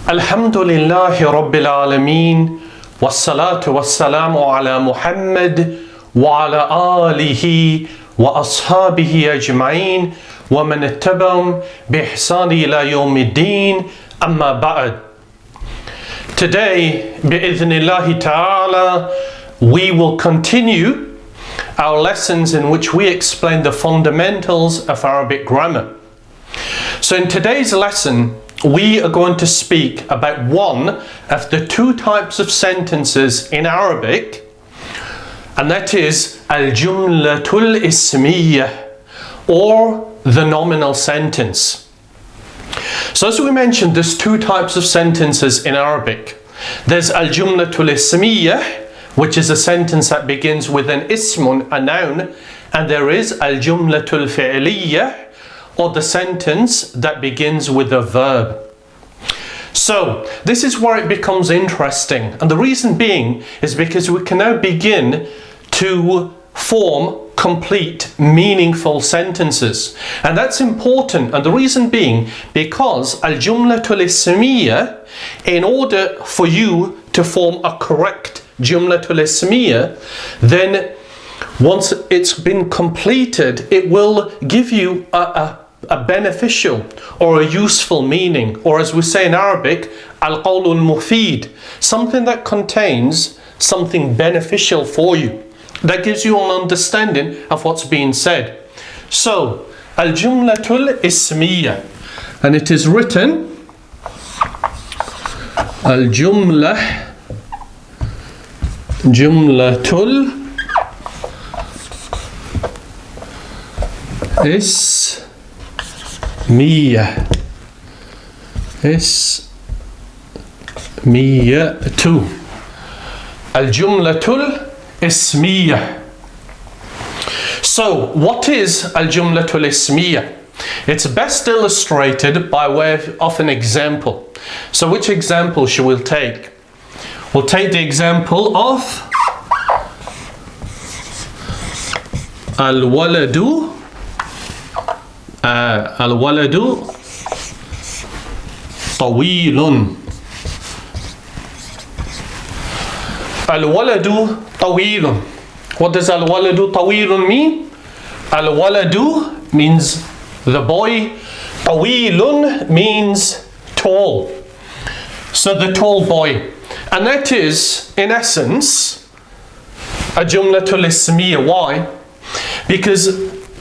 Alhamdulillahi Rabbil Alameen, wassalatu wassalamu ala Muhammad wa ala alihi wa ashabihi ajma'een wa man ittaba'ahum bi ihsani ila yawmiddin, amma ba'd. Today, bi'idhnillahi ta'ala, we will continue our lessons in which we explain the fundamentals of Arabic grammar. So in today's lesson, we are going to speak about one of the two types of sentences in Arabic, and that is al-jumlah al-ismeeyah, or the nominal sentence. So as we mentioned, there's two types of sentences in Arabic. There's al-jumlah al-ismeeyah, which is a sentence that begins with an ismun, a noun, and there is al-jumlah al-fi'liyyah, or the sentence that begins with a verb. So this is where it becomes interesting, and the reason being is because we can now begin to form complete, meaningful sentences, and that's important. And the reason being because al-jumlah al-ismeeyah, in order for you to form a correct jumlah al-ismeeyah, then once it's been completed, it will give you a beneficial or a useful meaning, or as we say in Arabic, al-qawlu al-mufid, something that contains something beneficial for you, that gives you an understanding of what's being said. So al-jumlatul ismeeyah, and it is written al-jumlah jumlatul ismeeyah. Ismeeyatu. Al-jumlatul ismeeyah. So what is al-jumlatul ismeeyah? It's best illustrated by way of an example. So which example shall we take? We'll take the example of al-waladu. Al-waladu tawilun. Al-waladu tawilun. What does al-waladu tawilun mean? Al-waladu means the boy. Tawilun means tall. So the tall boy. And that is, in essence, a jumlatul ismeeyah. Why? Because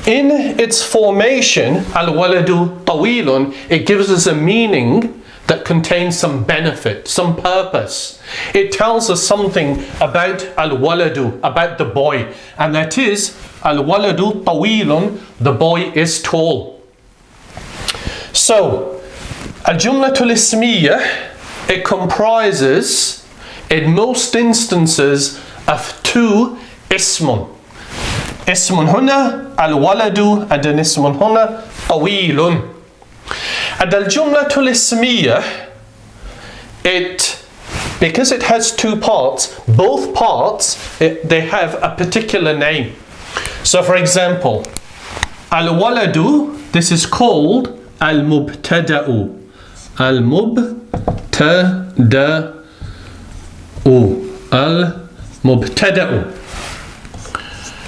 in its formation, al-waladu tawilun, it gives us a meaning that contains some benefit, some purpose. It tells us something about al-waladu, about the boy, and that is al-waladu tawilun, the boy is tall. So al-jumlatul ismeeyah, it comprises in most instances of two ismun. Ismun huna al-waladu, and an ismun huna tawilun. And al-jumlatul ismeeyah, because it has two parts, both parts, they have a particular name. So for example, al-waladu, this is called al-mubtada'u. Al-mubtada'u. Al-mubtada'u.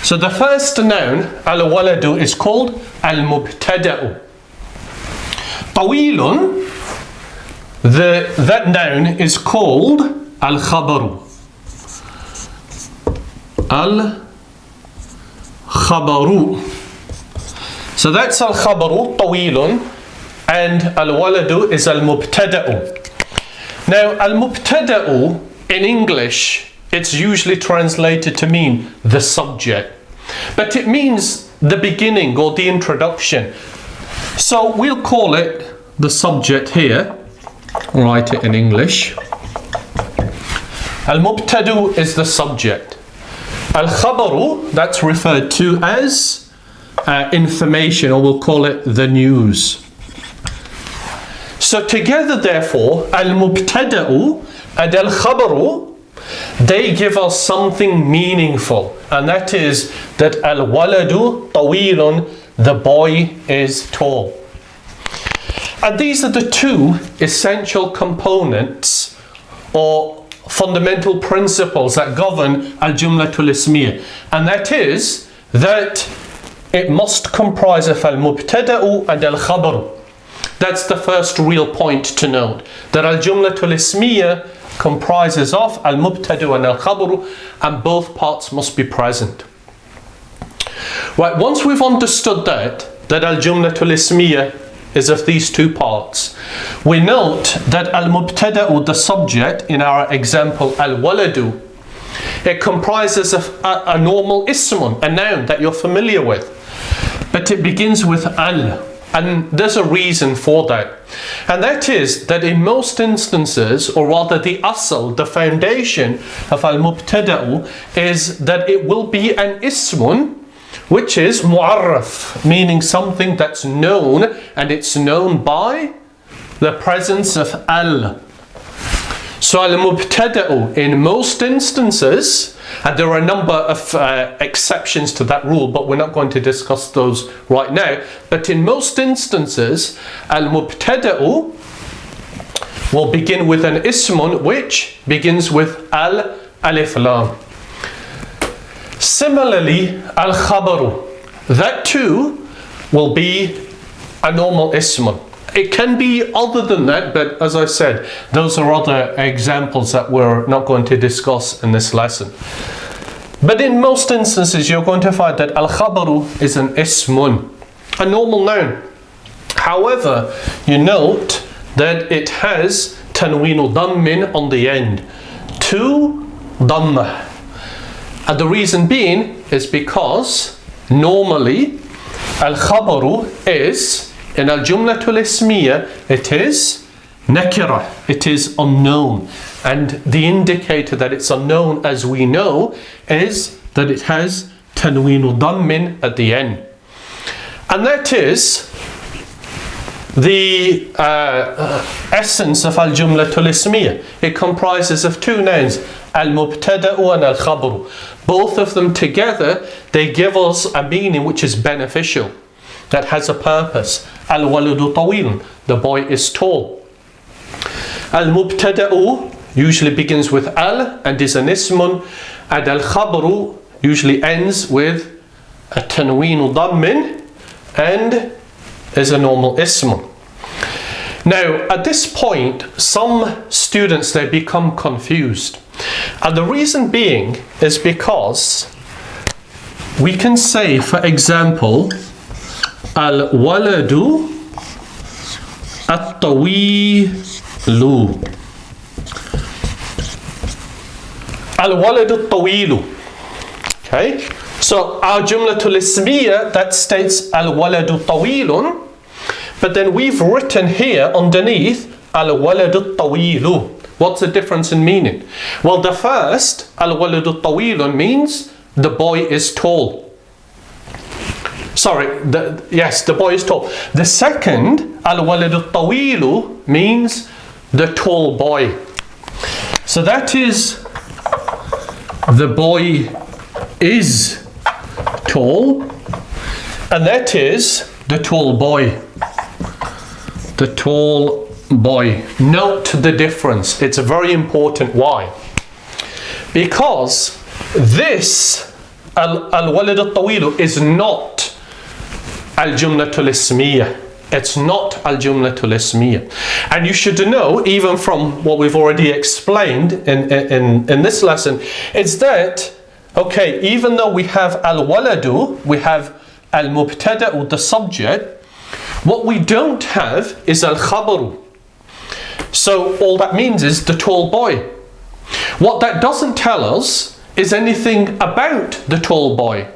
So the first noun, al-waladu, is called al-mubtada'u. Tawilun, that noun is called al-khabaru. Al-khabaru. So that's al-khabaru, tawilun, and al-waladu is al-mubtada'u. Now al-mubtada'u in English, it's usually translated to mean the subject, but it means the beginning or the introduction. So we'll call it the subject here. Write it in English. Al-mubtadu is the subject. Al-khabaru, that's referred to as information, or we'll call it the news. So together, therefore, al-mubtada'u and al-khabaru, they give us something meaningful, and that is that al-waladu tawilun, the boy is tall. And these are the two essential components or fundamental principles that govern al-jumlah al-ismeeyah. And that is that it must comprise of al-mubtada'u and al-khabaru. That's the first real point to note, that al-jumlah al-ismeeyah comprises of al-mubtada'u and al-khabaru, and both parts must be present. Right, once we've understood that al-jumlah al-ismeeyah is of these two parts, we note that al-mubtada'u, the subject, in our example al-waladu, it comprises of a normal ismun, a noun that you're familiar with, but it begins with al, and there's a reason for that, and that is that in most instances, or rather the asl, the foundation of al-mubtada'u, is that it will be an ismun which is mu'arraf, meaning something that's known, and it's known by the presence of al. So al-mubtada'u in most instances, and there are a number of exceptions to that rule, but we're not going to discuss those right now, but in most instances al-mubtada'u will begin with an ismun which begins with al-alif lam. Similarly, al-khabaru, that too will be a normal ismun. It can be other than that, but as I said, those are other examples that we're not going to discuss in this lesson. But in most instances, you're going to find that al-khabaru is an ismun, a normal noun. However, you note that it has tanweenu dammin on the end, two dhammah. And the reason being is because normally al-khabaru is, in al-jumlah al-ismeeyah, it is nakira, it is unknown. And the indicator that it's unknown, as we know, is that it has tanweenu dammin at the end. And that is the essence of al-jumlah al-ismeeyah. It comprises of two nouns, al-mubtada'u and al-khabaru. Both of them together, they give us a meaning which is beneficial, that has a purpose. Al-waladu tawil, the boy is tall. Al-mubtada'u usually begins with al and is an ismun, and al-khabaru usually ends with a tanweenu dammin and is a normal ismun. Now, at this point, some students, they become confused. And the reason being is because we can say, for example, al-waladu at-tawilu. Al-waladu at-tawilu. Okay? So our jumlah al-ismeeyah, that states al-waladu tawilun, but then we've written here underneath al-waladu at-tawilu. What's the difference in meaning? Well, the first, al-waladu tawilun, means the boy is tall. Sorry, yes, the boy is tall. The second, al-waladu tawilu, means the tall boy. So that is, the boy is tall, and that is the tall boy. The tall boy. Note the difference. It's a very important. Why? Because this al-walad al-tawilu is not al-jumlah al-ismeeyah. It's not al-jumlah al-ismeeyah. And you should know, even from what we've already explained in this lesson, is that, okay, even though we have al-waladu, we have al-mubtada'u, the subject, what we don't have is al-khabaru. So all that means is the tall boy. What that doesn't tell us is anything about the tall boy.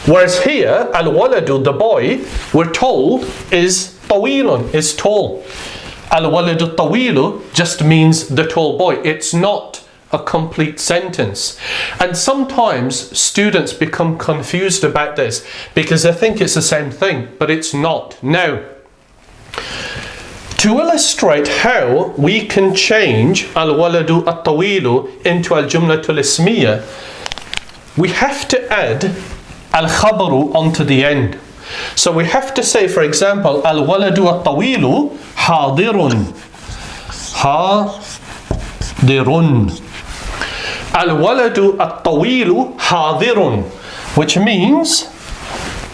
Whereas here, al-waladu, the boy, we're told is tawilun, is tall. Al-waladu tawilu just means the tall boy. It's not a complete sentence. And sometimes students become confused about this because they think it's the same thing, but it's not. Now, to illustrate how we can change al-waladu at-tawilu into al-jumlah al-ismeeyah, we have to add al-khabaru onto the end. So we have to say, for example, al-waladu al-tawilu hadirun. Hadirun. Al-waladu al-tawilu hadirun, which means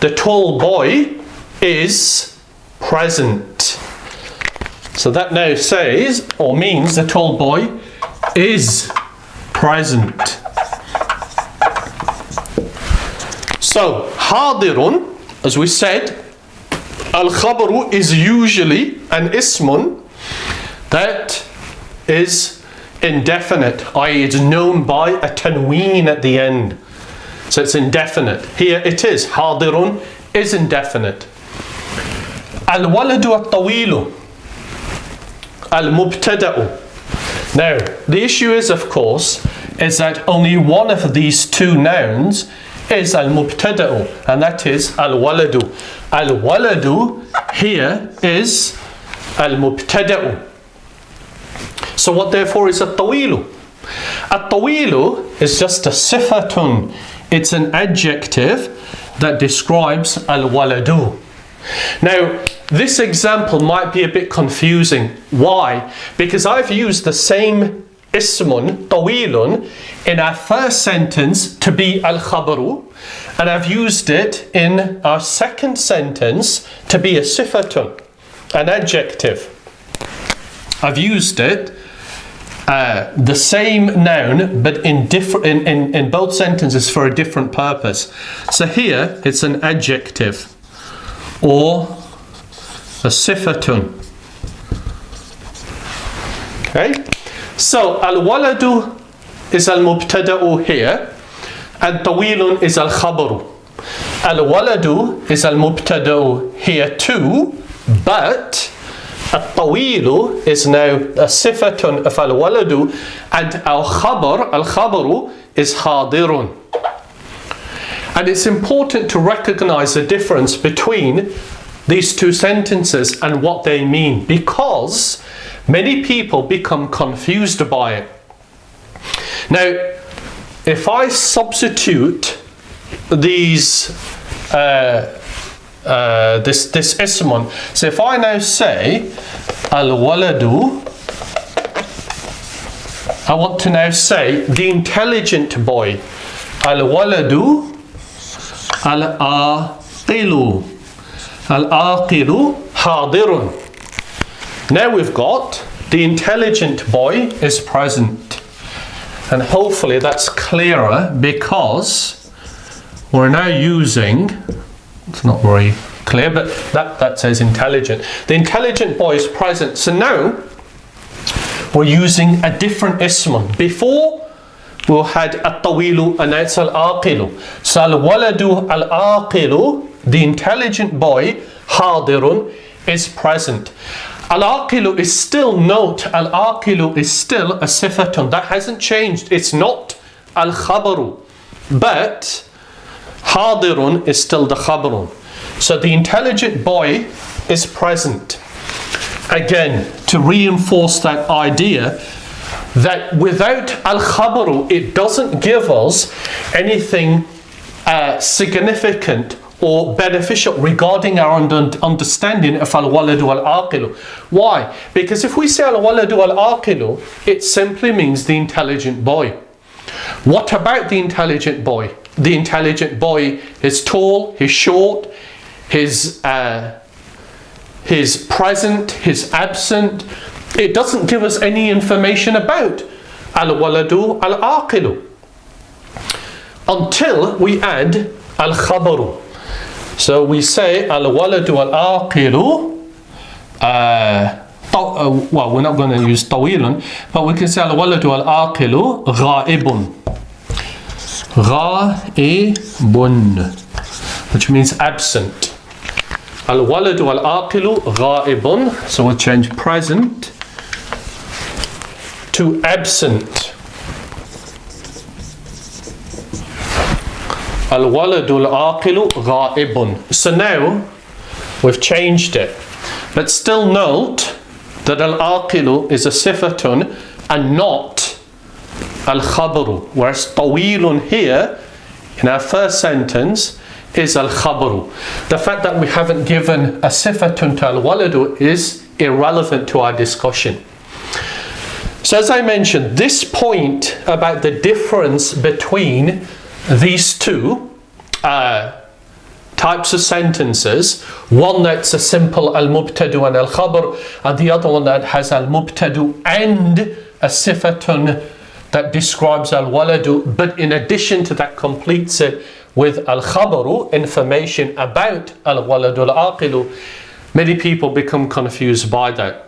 the tall boy is present. So that now says, or means, the tall boy is present. So, hadirun, as we said, al-khabaru is usually an ismun that is indefinite, i.e. it's known by a tanween at the end. So it's indefinite. Here it is, hadirun is indefinite. Al-waladu al-tawilu, al-mubtada'u. Now, the issue is, of course, is that only one of these two nouns is al-mubtada'u, and that is al-waladu. Al-waladu here is al-mubtada'u. So what therefore is at-tawilu? At-tawilu is just a sifatun. It's an adjective that describes al-waladu. Now, this example might be a bit confusing. Why? Because I've used the same ismun, tawilun, in our first sentence to be al-khabaru, and I've used it in our second sentence to be a sifatun, an adjective. I've used it, the same noun, but in both sentences for a different purpose. So here it's an adjective or a sifatun. Okay, so al-waladu is al-mubtada'u here, and tawilun is al-khabaru. Al-waladu is al-mubtada'u here too, but al-tawilu is now a sifatun of al-waladu, and al-khabaru is hadirun. And it's important to recognize the difference between these two sentences and what they mean, because many people become confused by it. Now, if I substitute these this ismun, so if I now say al-waladu, I want to now say the intelligent boy. Al-waladu al-aqilu. Al-aqilu hadirun. Now we've got the intelligent boy is present. And hopefully that's clearer, because we're now using, it's not very clear, but that says intelligent. The intelligent boy is present. So now we're using a different ismun. Before we had at-tawilu and now it's al-aqilu. So al-waladu al-aqilu, the intelligent boy, hadirun, is present. Al-aqilu is still al-aqilu is still a sifatun. That hasn't changed. It's not al-khabaru. But hadirun is still the khabarun. So the intelligent boy is present. Again, to reinforce that idea that without al-khabaru, it doesn't give us anything significant or beneficial regarding our understanding of al-waladu al-aqilu. Why? Because if we say al-waladu al-aqilu, it simply means the intelligent boy. What about the intelligent boy? The intelligent boy is tall, he's short, he's present, he's absent. It doesn't give us any information about al-waladu al-aqilu until we add al-khabaru. So we say al-waladu al-aqilu, well, we're not going to use tawilun, but we can say al-waladu al-aqilu ghaibun. Ghaibun, which means absent. Al-waladu al-aqilu ghaibun, so we'll change present to absent. Al-waladu al-aqilu ghaibun. So now we've changed it, but still note that al-aqilu is a sifatun and not al-khabaru, whereas tawilun here in our first sentence is al-khabaru. The fact that we haven't given a sifatun to al-waladu is irrelevant to our discussion. So as I mentioned, this point about the difference between these two types of sentences, one that's a simple al-mubtadu and al-khabar, and the other one that has al-mubtadu and a sifatun that describes al-waladu, but in addition to that completes it with al-khabaru, information about al-waladu al-aqilu. Many people become confused by that.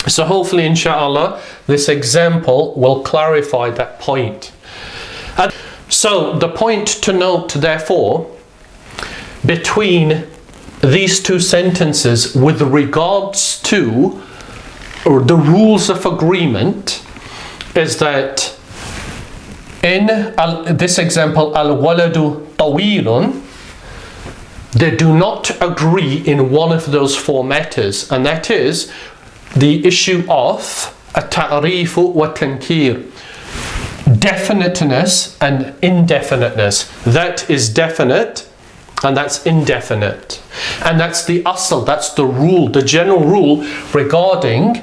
So hopefully, inshallah, this example will clarify that point. And so the point to note, therefore, between these two sentences with regards to the rules of agreement is that in this example, al-waladu tawilun, they do not agree in one of those four matters, and that is the issue of at-ta'rifu wa tankir, definiteness and indefiniteness. That is definite and that's indefinite, and that's the asl, that's the rule, the general rule regarding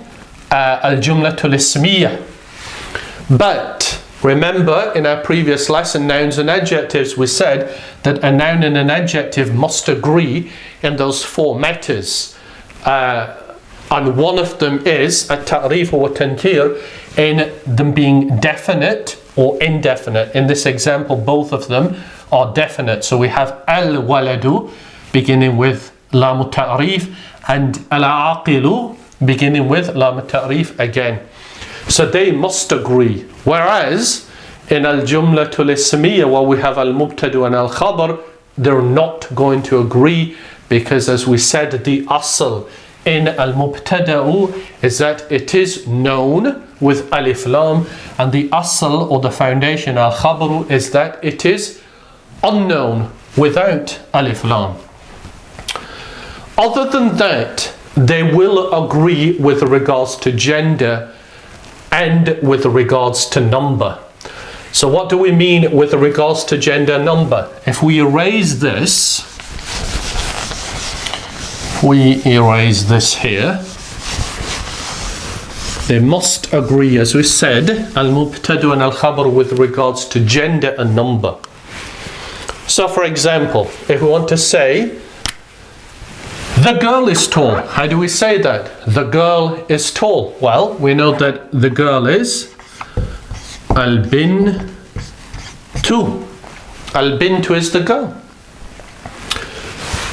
al-jumlah al-ismeeyah. But remember, in our previous lesson, nouns and adjectives, we said that a noun and an adjective must agree in those four matters, and one of them is at-ta'rif wa tankir, in them being definite or indefinite. In this example, both of them are definite. So we have al-waladu beginning with lam ta'rif and al-aqilu beginning with lam ta'rif again. So they must agree. Whereas in al-jumlah al-ismeeyah, where we have al-mubtadu and al-khabar, they're not going to agree, because as we said, the asl in al-mubtada'u is that it is known with alif lam, and the asl or the foundation al-khabaru is that it is unknown without alif lam. Other than that, they will agree with regards to gender and with regards to number. So what do we mean with regards to gender number? If we erase this, here, they must agree, as we said, al-mubtadu and al-khabar with regards to gender and number. So for example, if we want to say the girl is tall, how do we say that? The girl is tall. Well, we know that the girl is al-bintu. Al-bintu is the girl.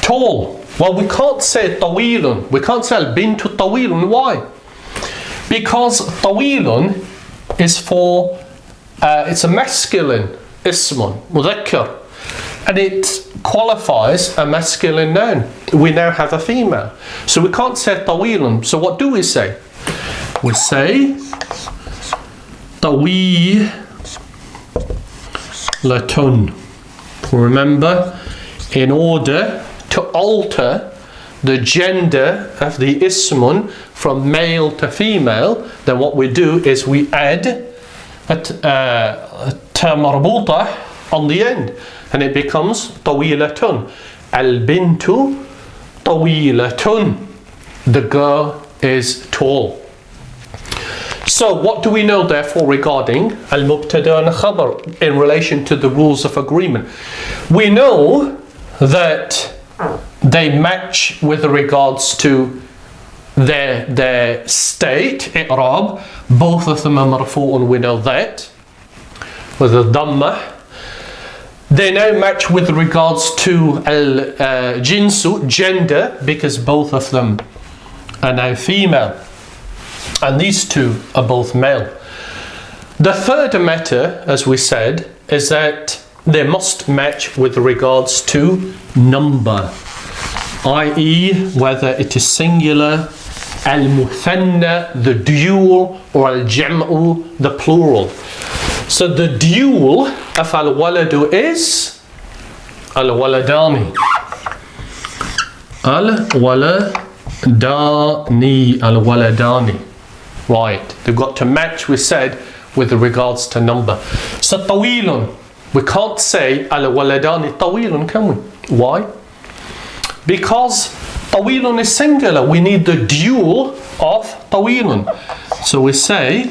Tall. Well, we can't say tawilun. We can't say al-bintu tawilun. Why? Because tawilun is for, it's a masculine ismun, mudhakkar, and it qualifies a masculine noun. We now have a female. So we can't say tawilun. So what do we say? We say tawilatun. Remember, in order to alter the gender of the ismun from male to female, then what we do is we add a ta marbuta on the end, and it becomes tawilatun. Al-bintu tawilatun. The girl is tall. So what do we know therefore regarding al-mubtada and al-khabar in relation to the rules of agreement? We know that they match with regards to their state, i'rab. Both of them are marfu'un, we know that, with a dhamma. They now match with regards to al-jinsu, gender, because both of them are now female, and these two are both male. The third matter, as we said, is that they must match with regards to number, i.e. whether it is singular, al-muthanna, the dual, or al-jam'u, the plural. So the dual of al-waladu is al-waladani. Al-waladani. Right, they've got to match, we said, with regards to number. So tawilun, we can't say al-waladani tawilun, can we? Why? Because طويل is singular. We need the dual of طويل. So we say,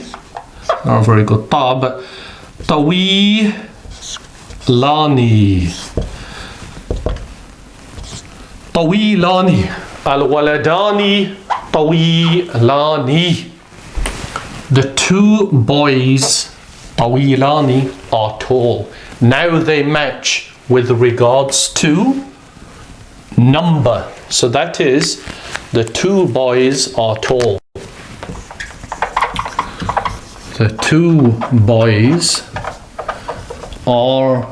not a very good ta, but طويلان. طويلان. الولدان طويلان. The two boys طويلان are tall. Now they match with regards to number. So that is, the two boys are tall. The two boys are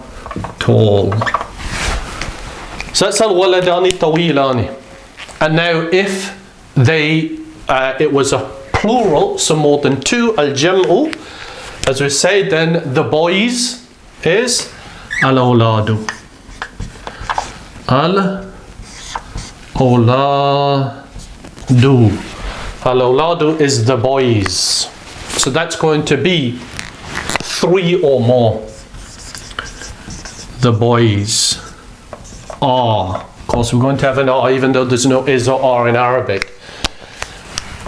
tall. So that's al-waladani tawilani. And now if they, it was a plural, so more than two, al-jam'u, as we say, then the boys is al-awladu. Al-awladu. Al-awladu is the boys. So that's going to be three or more. The boys are. Of course, we're going to have an R, even though there's no is or R in Arabic.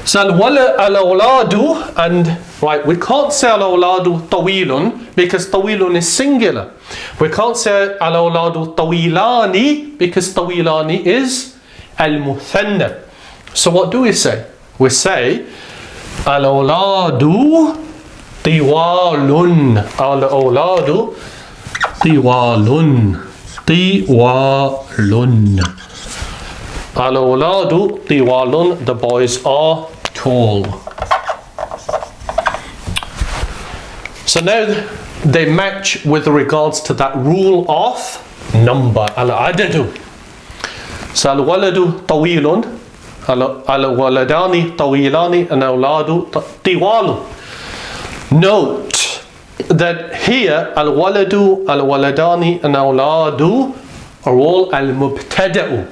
So al-awladu, and right, we can't say al-awladu tawilun because tawilun is singular. We can't say al-awladu tawilani because tawilani is al-muthanna. So what do we say? We say al-awladu tiwalun. Al-awladu tiwalun. Tiwalun. Al-awladu tiwalun. The boys are tall. So now they match with regards to that rule of number. Al-adadu. So al-waladu tawilun. Al-waladani tawilani. And al-awladu tiwalun. Note that here al-waladu, al-waladani and al-awladu are all al-mubtada'u.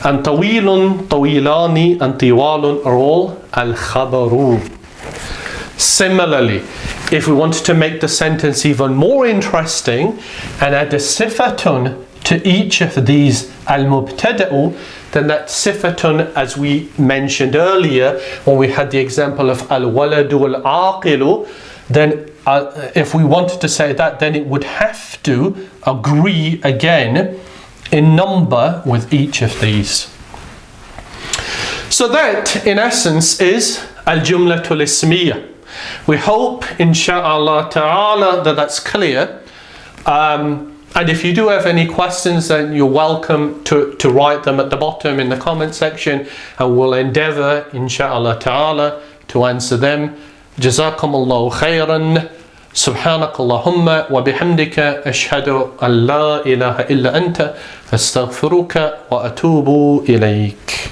And tawilun, tawilani and tiwalun are all al-khabaru. Similarly, if we wanted to make the sentence even more interesting and add a sifatun to each of these al-mubtada'u, then that sifatun, as we mentioned earlier when we had the example of al-waladu al-aqilu, then if we wanted to say that, then it would have to agree again in number with each of these. So that in essence is al-jumlah al-ismeeyah. We hope insha'Allah ta'ala that that's clear. And if you do have any questions, then you're welcome to write them at the bottom in the comment section, and we'll endeavor insha'Allah ta'ala to answer them. Jazakumullahu khairan. سبحانك اللهم وبحمدك أشهد أن لا إله إلا أنت أستغفرك وأتوب إليك.